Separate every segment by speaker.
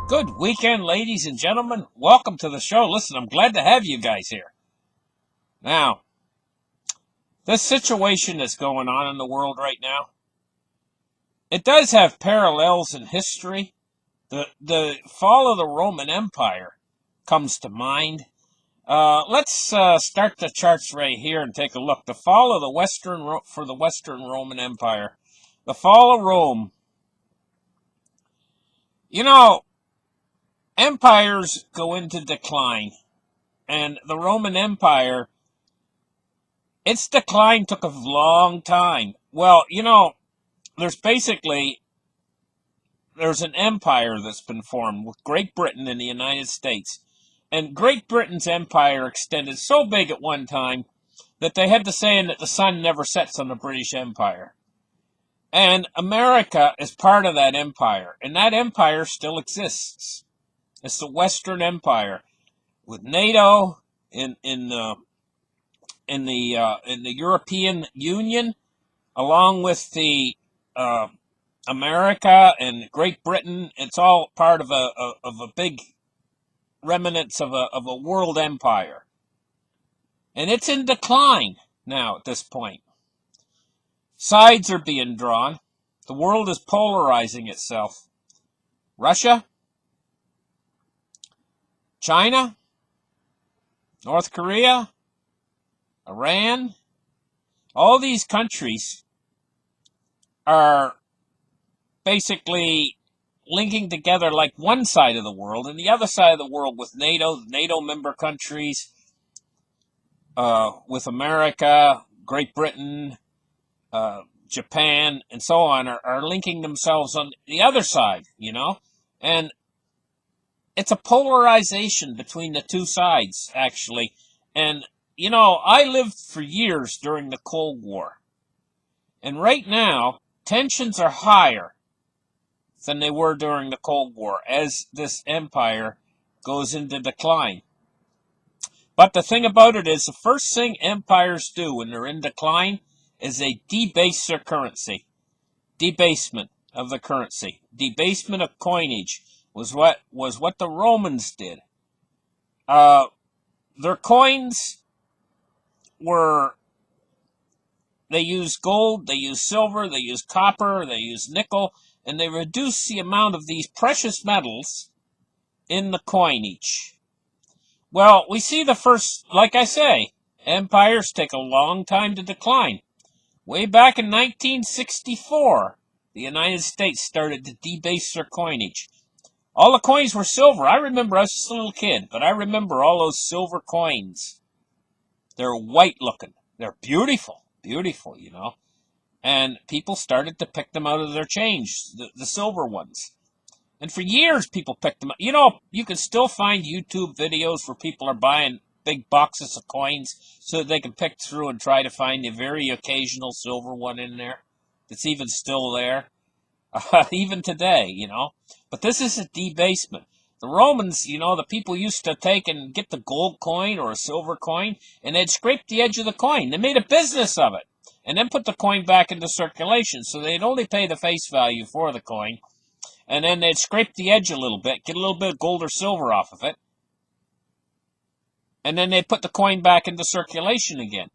Speaker 1: Good weekend, ladies and gentlemen. Welcome to the show. Listen, I'm glad to have you guys here. Now, this situation that's going on in the world right now, it does have parallels in history. The fall of the Roman Empire comes to mind. Let's start the charts right here and take a look. The fall of the Western Roman Empire. The fall of Rome. You know, empires go into decline, and the Roman Empire, its decline took a long time. Well, there's an empire that's been formed with Great Britain and the United States. And Great Britain's empire extended so big at one time that they had the saying that the sun never sets on the British Empire. And America is part of that empire, and that empire still exists. It's the Western Empire with NATO in the European Union, along with the America and Great Britain. It's all part of a big remnants of a world empire, and it's in decline now at this point. Sides are being drawn. The world is polarizing itself. Russia, China, North Korea, Iran, all these countries are basically linking together like one side of the world, and the other side of the world with NATO member countries, with America, Great Britain, Japan, and so on are linking themselves on the other side, and it's a polarization between the two sides, actually. And, I lived for years during the Cold War, and right now, tensions are higher than they were during the Cold War as this empire goes into decline. But the thing about it is, the first thing empires do when they're in decline is they debase their currency. Debasement of the currency. Debasement of coinage was what the Romans did. Their coins they used gold, they used silver, they used copper, they used nickel, and they reduced the amount of these precious metals in the coinage. Well, we see the first, like I say, empires take a long time to decline. Way back in 1964, the United States started to debase their coinage. All the coins were silver. I remember, I was just a little kid, but I remember all those silver coins. They're white looking. They're beautiful, And people started to pick them out of their change, the silver ones. And for years, people picked them up. You can still find YouTube videos where people are buying big boxes of coins so that they can pick through and try to find a very occasional silver one in there that's even still there, even today, But this is a debasement. The Romans, the people used to take and get the gold coin or a silver coin, and they'd scrape the edge of the coin. They made a business of it, and then put the coin back into circulation, so they'd only pay the face value for the coin, and then they'd scrape the edge a little bit, get a little bit of gold or silver off of it, and then they'd put the coin back into circulation again.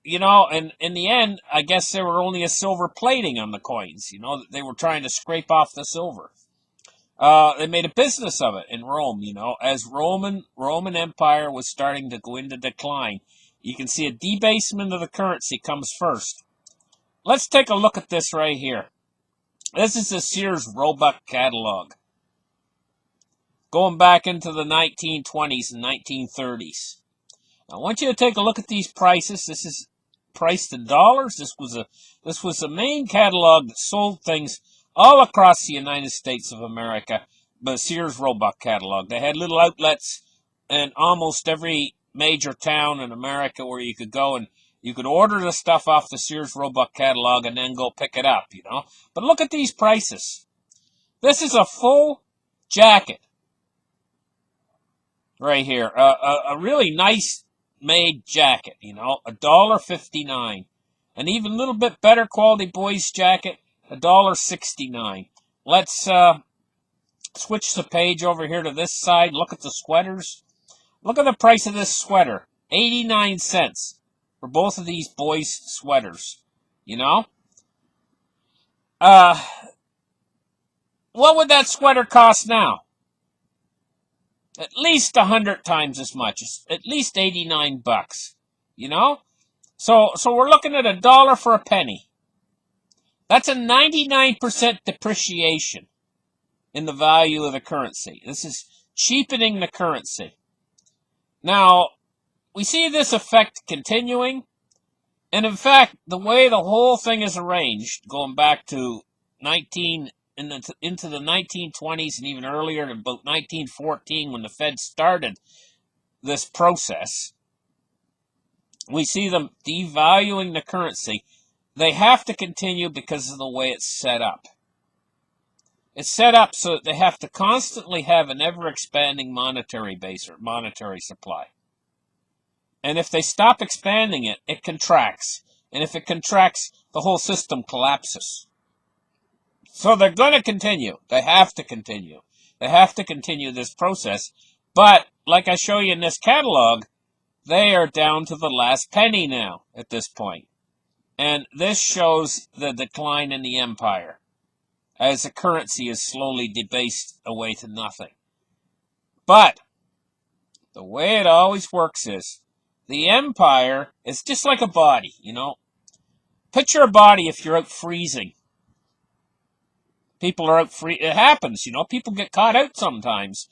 Speaker 1: And in the end, I guess there were only a silver plating on the coins, they were trying to scrape off the silver. They made a business of it in Rome, as Roman Empire was starting to go into decline. You can see a debasement of the currency comes first. Let's take a look at this right here. This is the Sears Roebuck catalog, going back into the 1920s and 1930s. Now, I want you to take a look at these prices. This is priced in dollars. This was the main catalog that sold things all across the United States of America, the Sears Roebuck catalog. They had little outlets in almost every major town in America where you could go and you could order the stuff off the Sears Roebuck catalog and then go pick it up, But look at these prices. This is a full jacket right here. A really nice made jacket, $1.59. An even little bit better quality boys jacket, $1.69. Let's Switch the page over here to this side. Look at the sweaters. Look at the price of this sweater. 89 cents for both of these boys' sweaters. You know? What would that sweater cost now? At least 100 times as much. At least 89 bucks. You know? So we're looking at $1 for a penny. That's a 99% depreciation in the value of the currency. This is cheapening the currency. Now, we see this effect continuing, and in fact, the way the whole thing is arranged, going back to into the 1920s and even earlier, to about 1914, when the Fed started this process, we see them devaluing the currency. They have to continue because of the way it's set up. It's set up so that they have to constantly have an ever-expanding monetary base or monetary supply. And if they stop expanding it, it contracts. And if it contracts, the whole system collapses. So they're going to continue. They have to continue. They have to continue this process. But, like I show you in this catalog, they are down to the last penny now at this point. And this shows the decline in the empire, as the currency is slowly debased away to nothing. But the way it always works is, the empire is just like a body, you know. Picture a body if you're out freezing. People are out it happens, you know. People get caught out sometimes,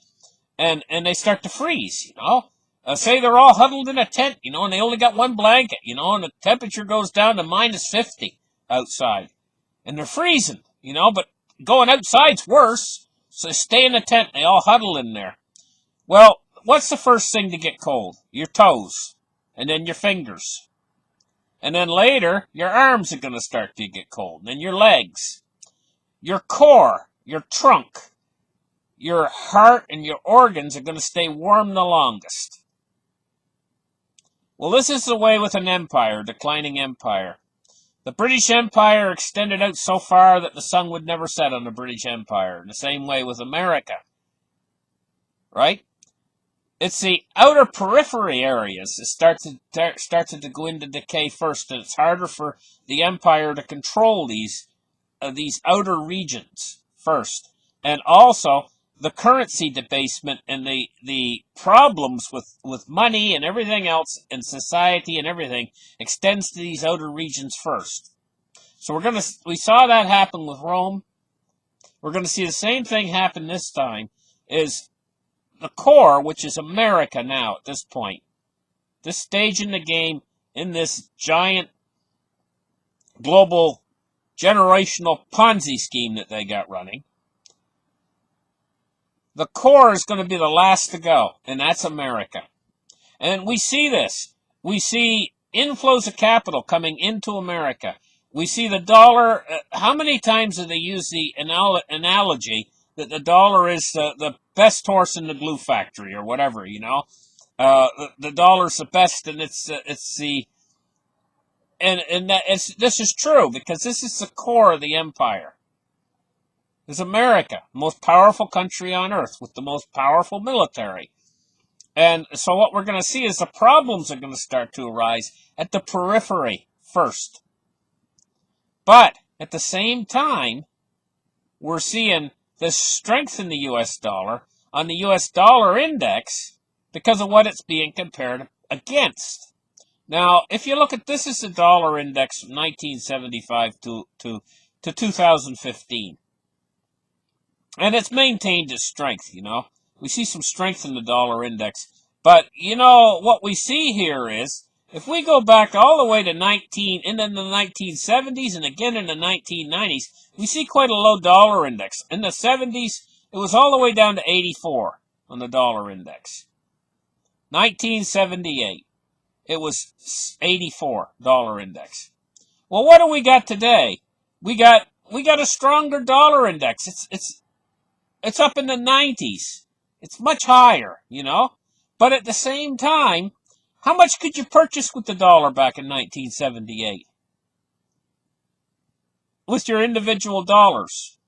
Speaker 1: and they start to freeze, you know. Say they're all huddled in a tent, you know, and they only got one blanket, you know, and the temperature goes down to minus 50 outside. And they're freezing, you know, but going outside's worse, so stay in the tent. They all huddle in there. Well, what's the first thing to get cold? Your toes, and then your fingers. And then later, your arms are going to start to get cold, and then your legs. Your core, your trunk, your heart, and your organs are going to stay warm the longest. Well, this is the way with an empire, declining empire. The British Empire extended out so far that the sun would never set on the British Empire. In the same way with America. Right? It's the outer periphery areas that started to go into decay first, and it's harder for the empire to control these outer regions first. And also, the currency debasement and the problems with money and everything else and society and everything extends to these outer regions first. So we saw that happen with Rome. We're going to see the same thing happen this time, is the core, which is America now at this point. This stage in the game, in this giant global generational Ponzi scheme that they got running. The core is going to be the last to go, and that's America. And we see this. We see inflows of capital coming into America. We see the dollar. How many times do they use the analogy that the dollar is the best horse in the glue factory or whatever, you know? The dollar's the best, and this is true, because this is the core of the empire. Is America, the most powerful country on earth with the most powerful military. And so what we're going to see is the problems are going to start to arise at the periphery first. But at the same time, we're seeing this strength in the U.S. dollar on the U.S. dollar index because of what it's being compared against. Now, if you look at this is the dollar index from 1975 to 2015. And it's maintained its strength, you know. We see some strength in the dollar index. But, you know, what we see here is, if we go back all the way to into the 1970s and again in the 1990s, we see quite a low dollar index. In the 70s, it was all the way down to 84 on the dollar index. 1978, it was 84 dollar index. Well, what do we got today? We got a stronger dollar index. It's up in the 90s. It's much higher, you know. But at the same time, how much could you purchase with the dollar back in 1978? With your individual dollars?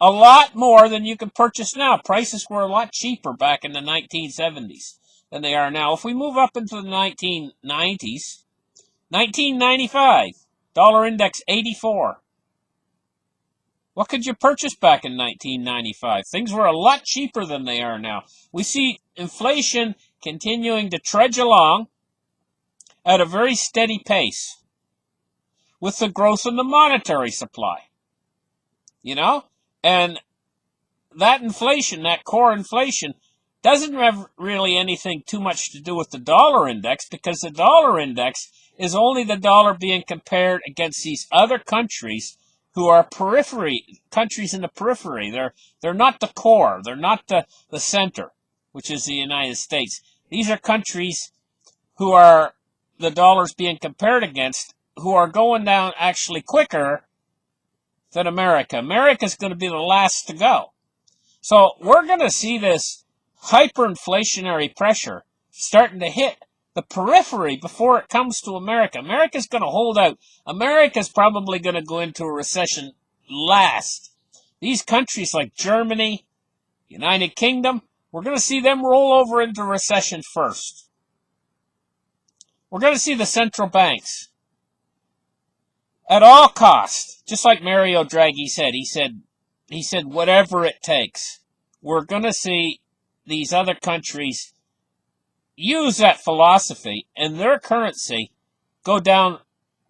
Speaker 1: a lot more than you can purchase now. Prices were a lot cheaper back in the 1970s than they are now. If we move up into the 1990s, 1995, dollar index 84. What could you purchase back in 1995? Things were a lot cheaper than they are now. We see inflation continuing to trudge along at a very steady pace with the growth in the monetary supply. And that inflation, that core inflation, doesn't have really anything too much to do with the dollar index, because the dollar index is only the dollar being compared against these other countries who are countries in the periphery. They're not the core. They're not the center, which is the United States. These are countries who are the dollars being compared against, who are going down actually quicker than America. America's going to be the last to go. So we're going to see this hyperinflationary pressure starting to hit the periphery before it comes to America. America's going to hold out. America's probably going to go into a recession last. These countries like Germany, United Kingdom, we're going to see them roll over into recession first. We're going to see the central banks at all costs, just like Mario Draghi said. He said whatever it takes. We're going to see these other countries use that philosophy and their currency go down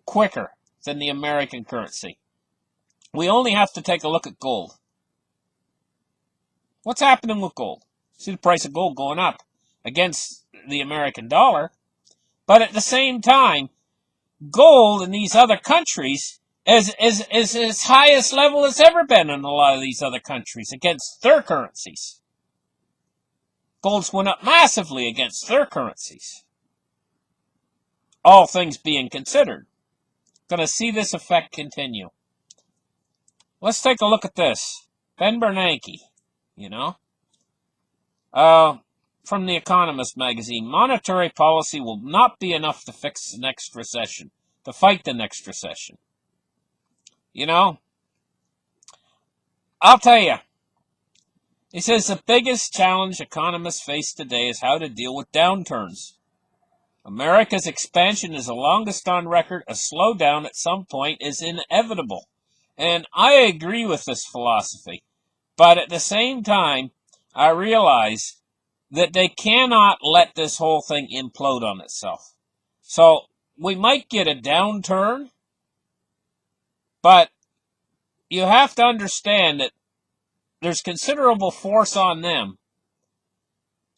Speaker 1: quicker than the American currency. We only have to take a look at gold. What's happening with gold? See the price of gold going up against the American dollar. But at the same time, gold in these other countries is its highest level it's ever been in a lot of these other countries against their currencies. Gold's went up massively against their currencies. All things being considered. Going to see this effect continue. Let's take a look at this. Ben Bernanke, from The Economist magazine. Monetary policy will not be enough to fix the next recession, to fight the next recession. I'll tell you. He says the biggest challenge economists face today is how to deal with downturns. America's expansion is the longest on record. A slowdown at some point is inevitable. And I agree with this philosophy. But at the same time, I realize that they cannot let this whole thing implode on itself. So we might get a downturn, but you have to understand that there's considerable force on them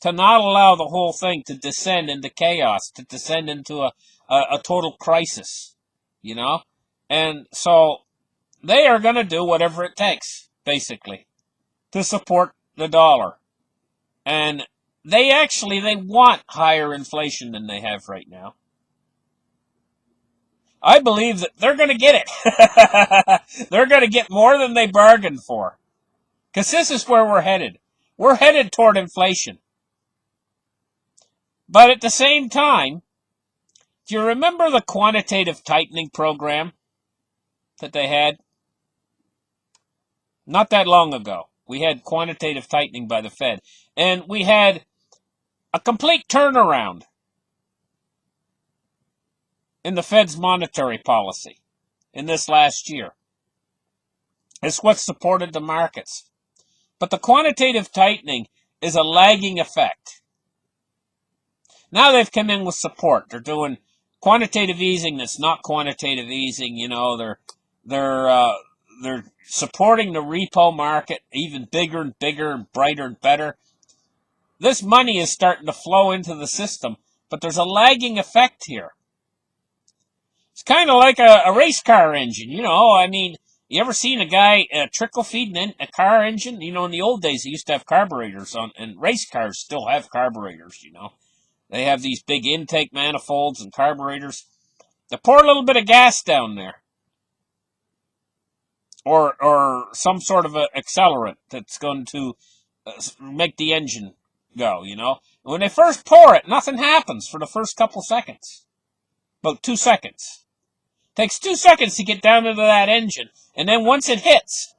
Speaker 1: to not allow the whole thing to descend into chaos, to descend into a total crisis, And so they are going to do whatever it takes, basically, to support the dollar. And they want higher inflation than they have right now. I believe that they're going to get it. They're going to get more than they bargained for. Because this is where we're headed. We're headed toward inflation. But at the same time, do you remember the quantitative tightening program that they had? Not that long ago. We had quantitative tightening by the Fed. And we had a complete turnaround in the Fed's monetary policy in this last year. It's what supported the markets. But the quantitative tightening is a lagging effect. Now they've come in with support. They're doing quantitative easing that's not quantitative easing. They're supporting the repo market even bigger and bigger and brighter and better. This money is starting to flow into the system, but there's a lagging effect here. It's kind of like a race car engine, You ever seen a guy trickle feeding a car engine? In the old days, they used to have carburetors on, and race cars still have carburetors, They have these big intake manifolds and carburetors. They pour a little bit of gas down there. Or some sort of an accelerant that's going to make the engine go, When they first pour it, nothing happens for the first couple seconds. About 2 seconds. Takes 2 seconds to get down into that engine, and then once it hits,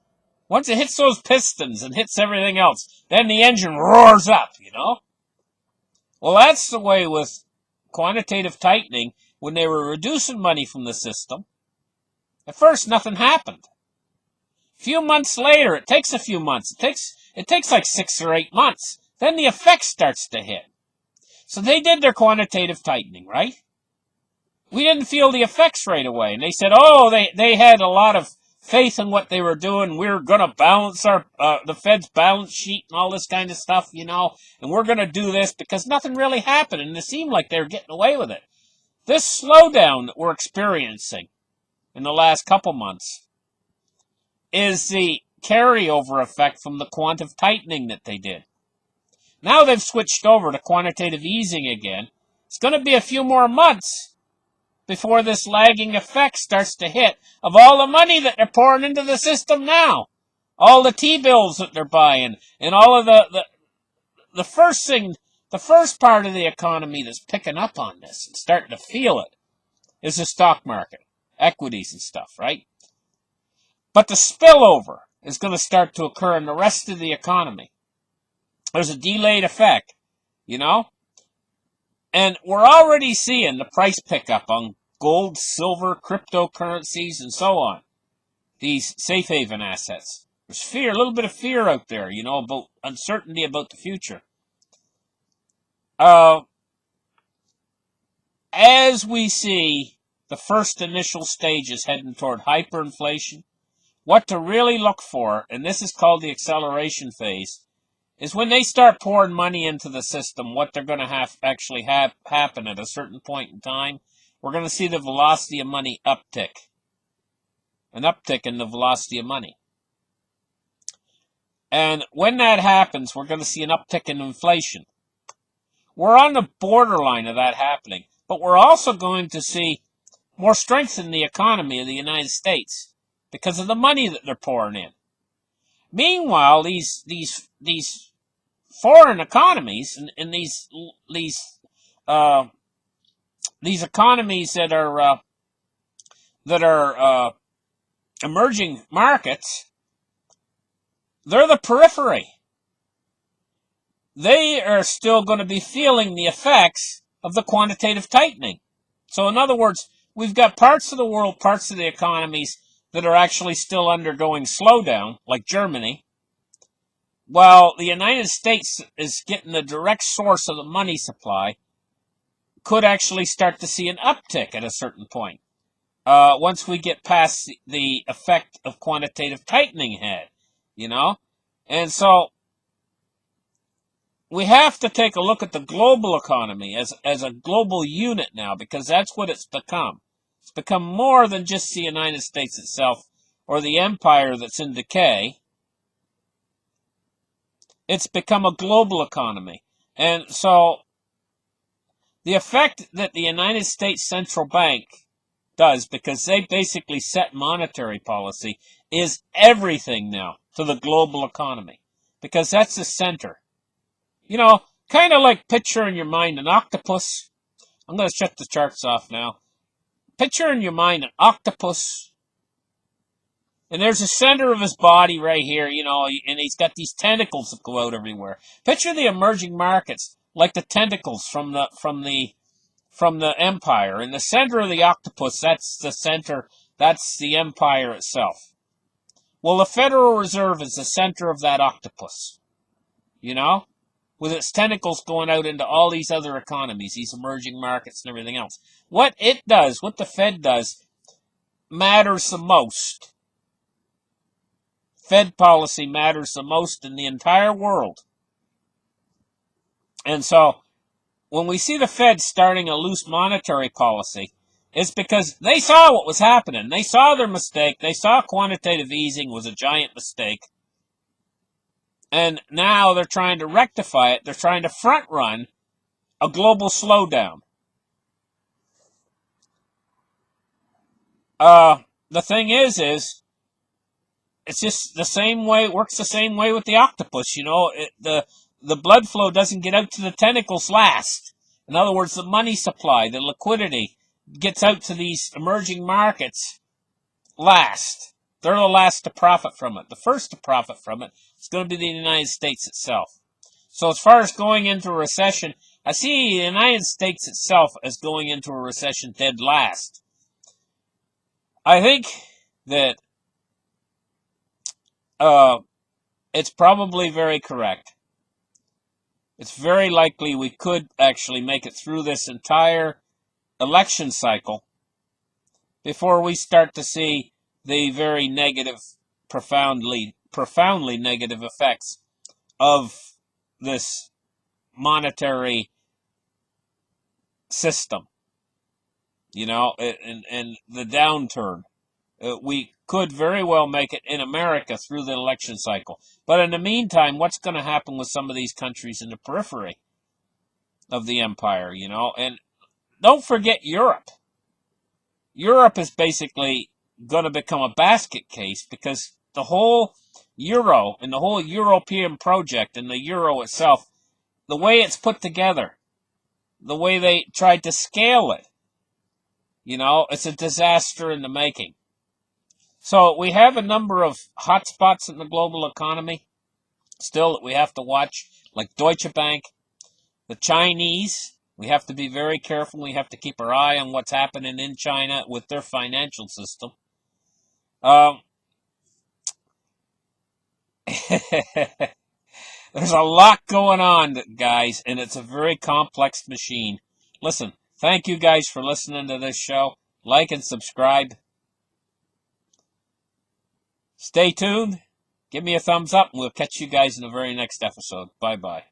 Speaker 1: Once it hits those pistons and hits everything else, then the engine roars up, you know? Well, that's the way with quantitative tightening when they were reducing money from the system. At first, nothing happened. A few months later, it takes a few months. It takes like 6 or 8 months. Then the effect starts to hit. So they did their quantitative tightening, right? We didn't feel the effects right away. And they said, oh, they had a lot of faith in what they were doing. We're going to balance the Fed's balance sheet and all this kind of stuff, you know, and we're going to do this because nothing really happened, and it seemed like they were getting away with it. This slowdown that we're experiencing in the last couple months is the carryover effect from the quantitative tightening that they did. Now they've switched over to quantitative easing again. It's going to be a few more months before this lagging effect starts to hit of all the money that they're pouring into the system now. All the T-bills that they're buying, and all of the first part of the economy that's picking up on this and starting to feel it is the stock market, equities and stuff, right? But the spillover is going to start to occur in the rest of the economy. There's a delayed effect, you know? And we're already seeing the price pickup on gold, silver, cryptocurrencies, and so on. These safe haven assets. There's fear, a little bit of fear out there, you know, about uncertainty about the future. As we see the first initial stages heading toward hyperinflation, what to really look for, and this is called the acceleration phase, is when they start pouring money into the system, what they're going to actually have happen at a certain point in time, we're going to see the velocity of money uptick. An uptick in the velocity of money. And when that happens, we're going to see an uptick in inflation. We're on the borderline of that happening, but we're also going to see more strength in the economy of the United States because of the money that they're pouring in. Meanwhile, these foreign economies and these economies that are emerging markets, they're the periphery. They are still going to be feeling the effects of the quantitative tightening. So in other words, we've got parts of the world, parts of the economies that are actually still undergoing slowdown, like Germany, while the United States is getting the direct source of the money supply, could actually start to see an uptick at a certain point. Once we get past the effect of quantitative tightening head, you know? And so we have to take a look at the global economy as a global unit now, because that's what it's become. It's become more than just the United States itself or the empire that's in decay. It's become a global economy. And so the effect that the United States Central Bank does, because they basically set monetary policy, is everything now to the global economy, because that's the center. You know, kind of like picture in your mind an octopus. I'm going to shut the charts off now. Picture in your mind an octopus, and there's the center of his body right here, you know, and he's got these tentacles that go out everywhere. Picture the emerging markets like the tentacles from the empire. In the center of the octopus, that's the center, that's the empire itself. Well, the Federal Reserve is the center of that octopus, you know, with its tentacles going out into all these other economies, these emerging markets and everything else. What it does, what the Fed does, matters the most. Fed policy matters the most in the entire world. And so, when we see the Fed starting a loose monetary policy, it's because they saw what was happening. They saw their mistake. They saw quantitative easing was a giant mistake. And now they're trying to rectify it. They're trying to front run a global slowdown. The thing is it's just the same way, it works the same way with the octopus, you know. The blood flow doesn't get out to the tentacles last. In other words, the money supply, the liquidity, gets out to these emerging markets last. They're the last to profit from it. The first to profit from it is going to be the United States itself. So as far as going into a recession, I see the United States itself as going into a recession dead last. I think that it's probably very correct. It's very likely we could actually make it through this entire election cycle before we start to see the very negative, profoundly negative effects of this monetary system, and the downturn. We could very well make it in America through the election cycle. But in the meantime, what's going to happen with some of these countries in the periphery of the empire, And don't forget Europe. Europe is basically going to become a basket case because the whole euro and the whole European project and the euro itself, the way it's put together, the way they tried to scale it, it's a disaster in the making. So we have a number of hotspots in the global economy still that we have to watch, like Deutsche Bank, the Chinese. We have to be very careful. We have to keep our eye on what's happening in China with their financial system. There's a lot going on, guys, and it's a very complex machine. Listen, thank you guys for listening to this show. Like and subscribe. Stay tuned. Give me a thumbs up, and we'll catch you guys in the very next episode. Bye-bye.